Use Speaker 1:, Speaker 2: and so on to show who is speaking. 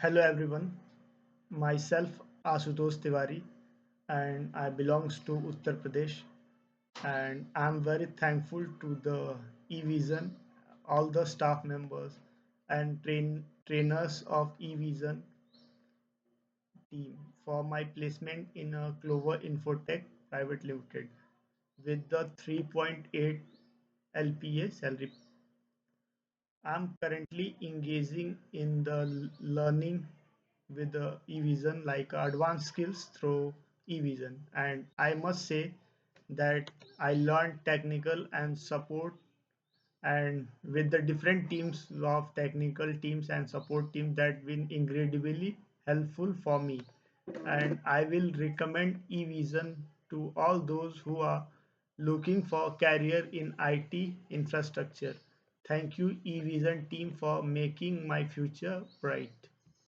Speaker 1: Hello everyone, myself Ashutosh Tiwari and I belongs to Uttar Pradesh and I'm very thankful to the eVision, all the staff members and trainers of eVision team for my placement in a Clover Infotech Private Limited with the 3.8 LPA salary. I'm currently engaging in the learning with the eVision like advanced skills through eVision, and I must say that I learned technical and support and with the different teams of technical teams and support teams that been incredibly helpful for me, and I will recommend eVision to all those who are looking for career in IT infrastructure. Thank you eVision team for making my future bright.